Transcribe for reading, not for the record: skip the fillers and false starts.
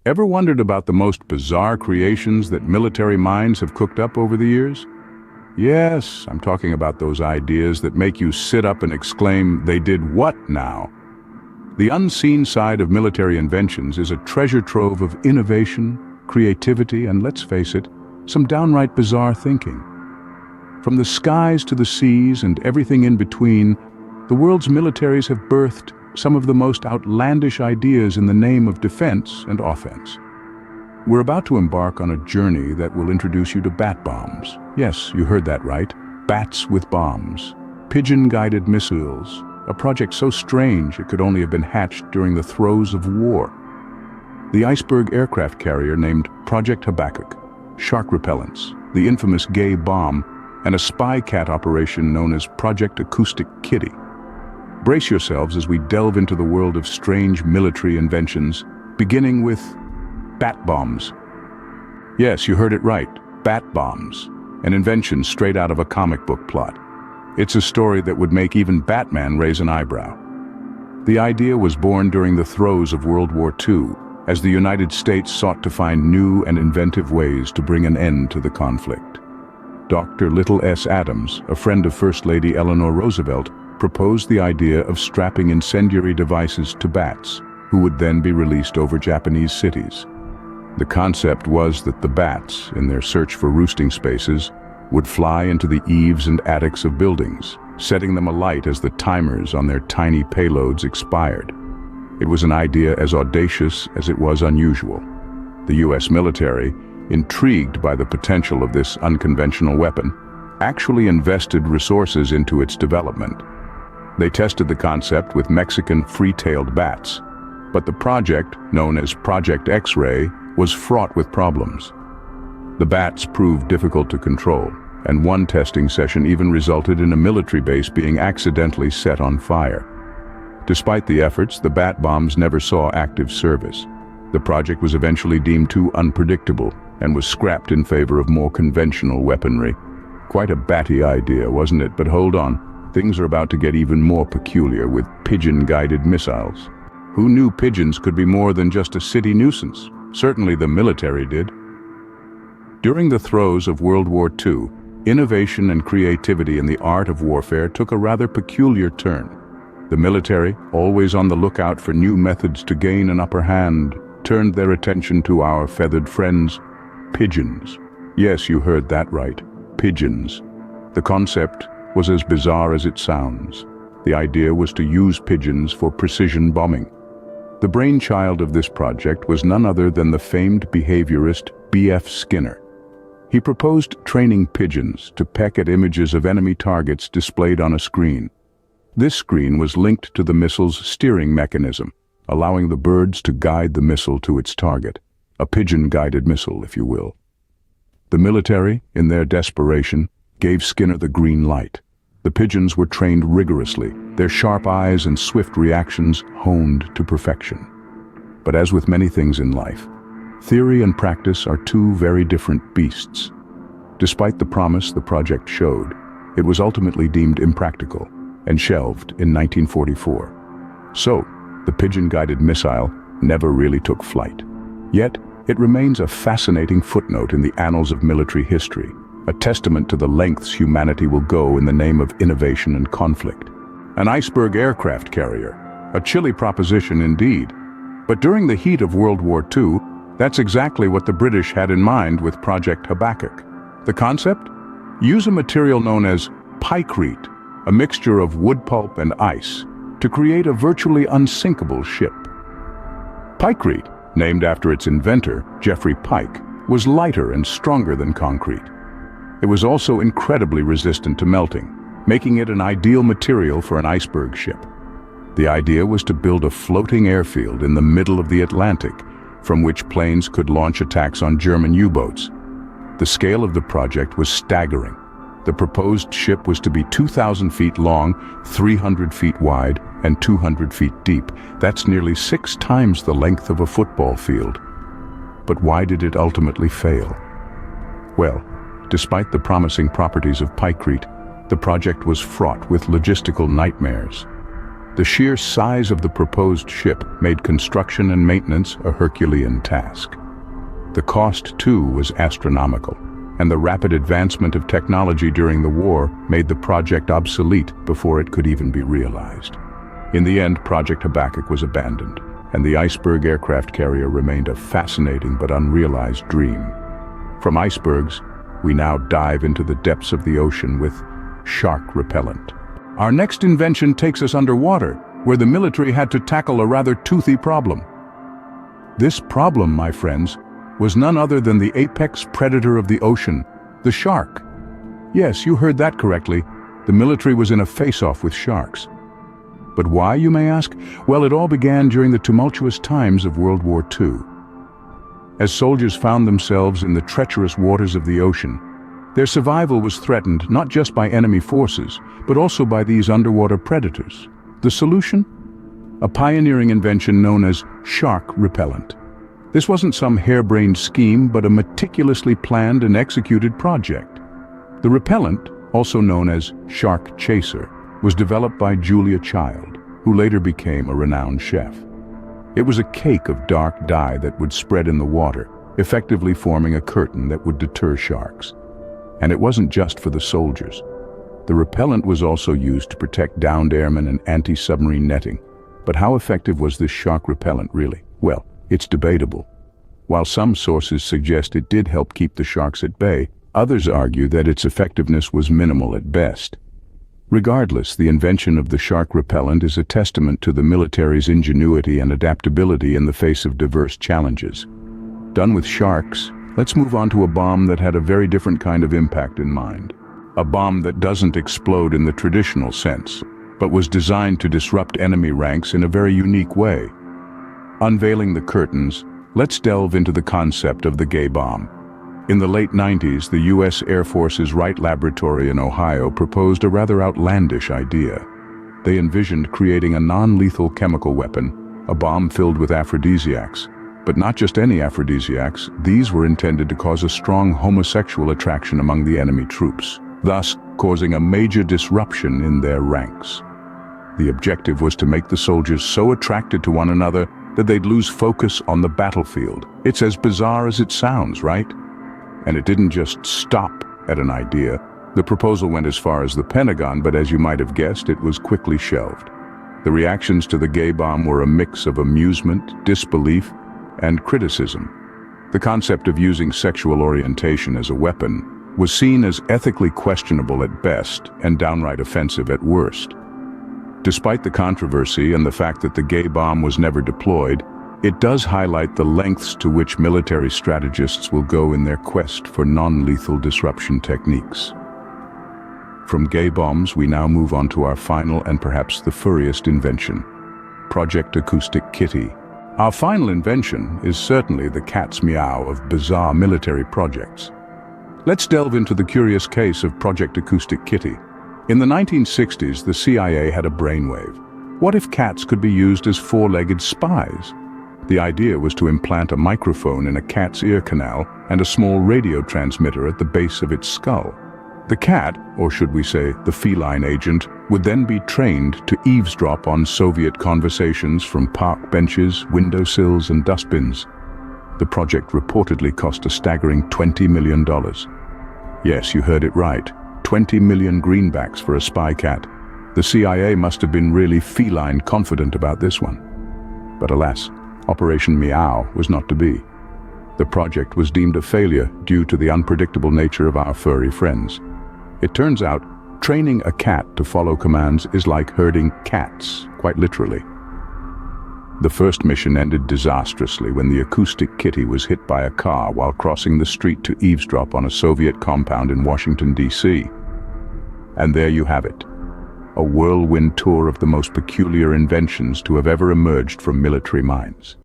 Ever wondered about the most bizarre creations that military minds have cooked up over the years? Yes, I'm talking about those ideas that make you sit up and exclaim, "They did what now?" The unseen side of military inventions is a treasure trove of innovation, creativity, and let's face it, some downright bizarre thinking. From the skies to the seas and everything in between, the world's militaries have birthed some of the most outlandish ideas in the name of defense and offense. We're about to embark on a journey that will introduce you to bat bombs. Yes, you heard that right. Bats with bombs. Pigeon-guided missiles. A project so strange it could only have been hatched during the throes of war. The iceberg aircraft carrier named Project Habach. Shark repellents. The infamous gay bomb. And a spy cat operation known as Project Acoustic Kitty. Brace yourselves as we delve into the world of strange military inventions, beginning with bat bombs. Yes, you heard it right, bat bombs, an invention straight out of a comic book plot. It's a story that would make even Batman raise an eyebrow. The idea was born during the throes of World War II, as the United States sought to find new and inventive ways to bring an end to the conflict. Dr. Little S. Adams, a friend of First Lady Eleanor Roosevelt, proposed the idea of strapping incendiary devices to bats, who would then be released over Japanese cities. The concept was that the bats, in their search for roosting spaces, would fly into the eaves and attics of buildings, setting them alight as the timers on their tiny payloads expired. It was an idea as audacious as it was unusual. The U.S. military, intrigued by the potential of this unconventional weapon, actually invested resources into its development. They tested the concept with Mexican free-tailed bats, but the project, known as Project X-Ray, was fraught with problems. The bats proved difficult to control, and one testing session even resulted in a military base being accidentally set on fire. Despite the efforts, the bat bombs never saw active service. The project was eventually deemed too unpredictable and was scrapped in favor of more conventional weaponry. Quite a batty idea, wasn't it? But hold on. Things are about to get even more peculiar with pigeon-guided missiles. Who knew pigeons could be more than just a city nuisance? Certainly the military did. During the throes of World War II, innovation and creativity in the art of warfare took a rather peculiar turn. The military, always on the lookout for new methods to gain an upper hand, turned their attention to our feathered friends, pigeons. Yes, you heard that right, pigeons. The concept was as bizarre as it sounds. The idea was to use pigeons for precision bombing. The brainchild of this project was none other than the famed behaviorist B.F. Skinner. He proposed training pigeons to peck at images of enemy targets displayed on a screen. This screen was linked to the missile's steering mechanism, allowing the birds to guide the missile to its target. A pigeon-guided missile, if you will. The military, in their desperation, gave Skinner the green light. The pigeons were trained rigorously, their sharp eyes and swift reactions honed to perfection. But as with many things in life, theory and practice are two very different beasts. Despite the promise the project showed, it was ultimately deemed impractical and shelved in 1944. So, the pigeon-guided missile never really took flight. Yet, it remains a fascinating footnote in the annals of military history, a testament to the lengths humanity will go in the name of innovation and conflict. An iceberg aircraft carrier, a chilly proposition indeed. But during the heat of World War II, that's exactly what the British had in mind with Project Habach. The concept? Use a material known as pykrete, a mixture of wood pulp and ice, to create a virtually unsinkable ship. Pykrete, named after its inventor, Geoffrey Pike, was lighter and stronger than concrete. It was also incredibly resistant to melting, making it an ideal material for an iceberg ship. The idea was to build a floating airfield in the middle of the Atlantic, from which planes could launch attacks on German U-boats. The scale of the project was staggering. The proposed ship was to be 2,000 feet long, 300 feet wide, and 200 feet deep. That's nearly 6 times the length of a football field. But why did it ultimately fail? Well, despite the promising properties of pykrete, the project was fraught with logistical nightmares. The sheer size of the proposed ship made construction and maintenance a Herculean task. The cost, too, was astronomical, and the rapid advancement of technology during the war made the project obsolete before it could even be realized. In the end, Project Habach was abandoned, and the iceberg aircraft carrier remained a fascinating but unrealized dream. From icebergs, we now dive into the depths of the ocean with shark repellent. Our next invention takes us underwater, where the military had to tackle a rather toothy problem. This problem, my friends, was none other than the apex predator of the ocean, the shark. Yes, you heard that correctly. The military was in a face-off with sharks. But why, you may ask? Well, it all began during the tumultuous times of World War II. As soldiers found themselves in the treacherous waters of the ocean, their survival was threatened not just by enemy forces, but also by these underwater predators. The solution? A pioneering invention known as shark repellent. This wasn't some harebrained scheme, but a meticulously planned and executed project. The repellent, also known as Shark Chaser, was developed by Julia Child, who later became a renowned chef. It was a cake of dark dye that would spread in the water, effectively forming a curtain that would deter sharks. And it wasn't just for the soldiers. The repellent was also used to protect downed airmen and anti-submarine netting. But how effective was this shark repellent really? Well, it's debatable. While some sources suggest it did help keep the sharks at bay, others argue that its effectiveness was minimal at best. Regardless, the invention of the shark repellent is a testament to the military's ingenuity and adaptability in the face of diverse challenges. Done with sharks, let's move on to a bomb that had a very different kind of impact in mind. A bomb that doesn't explode in the traditional sense, but was designed to disrupt enemy ranks in a very unique way. Unveiling the curtains, let's delve into the concept of the gay bomb. In the late 90s, the U.S. Air Force's Wright Laboratory in Ohio proposed a rather outlandish idea. They envisioned creating a non-lethal chemical weapon, a bomb filled with aphrodisiacs. But not just any aphrodisiacs, these were intended to cause a strong homosexual attraction among the enemy troops, thus causing a major disruption in their ranks. The objective was to make the soldiers so attracted to one another that they'd lose focus on the battlefield. It's as bizarre as it sounds, right? And it didn't just stop at an idea. The proposal went as far as the Pentagon, but as you might have guessed, it was quickly shelved. The reactions to the gay bomb were a mix of amusement, disbelief, and criticism. The concept of using sexual orientation as a weapon was seen as ethically questionable at best and downright offensive at worst. Despite the controversy and the fact that the gay bomb was never deployed, it does highlight the lengths to which military strategists will go in their quest for non-lethal disruption techniques. From gay bombs, we now move on to our final and perhaps the furriest invention, Project Acoustic Kitty. Our final invention is certainly the cat's meow of bizarre military projects. Let's delve into the curious case of Project Acoustic Kitty. In the 1960s, the CIA had a brainwave. What if cats could be used as four-legged spies? The idea was to implant a microphone in a cat's ear canal and a small radio transmitter at the base of its skull. The cat, or should we say the feline agent, would then be trained to eavesdrop on Soviet conversations from park benches, windowsills, and dustbins. The project reportedly cost a staggering $20 million. Yes, you heard it right. 20 million greenbacks for a spy cat. The CIA must have been really feline confident about this one. But alas, Operation Meow was not to be. The project was deemed a failure due to the unpredictable nature of our furry friends. It turns out, training a cat to follow commands is like herding cats, quite literally. The first mission ended disastrously when the Acoustic Kitty was hit by a car while crossing the street to eavesdrop on a Soviet compound in Washington, D.C. And there you have it, a whirlwind tour of the most peculiar inventions to have ever emerged from military minds.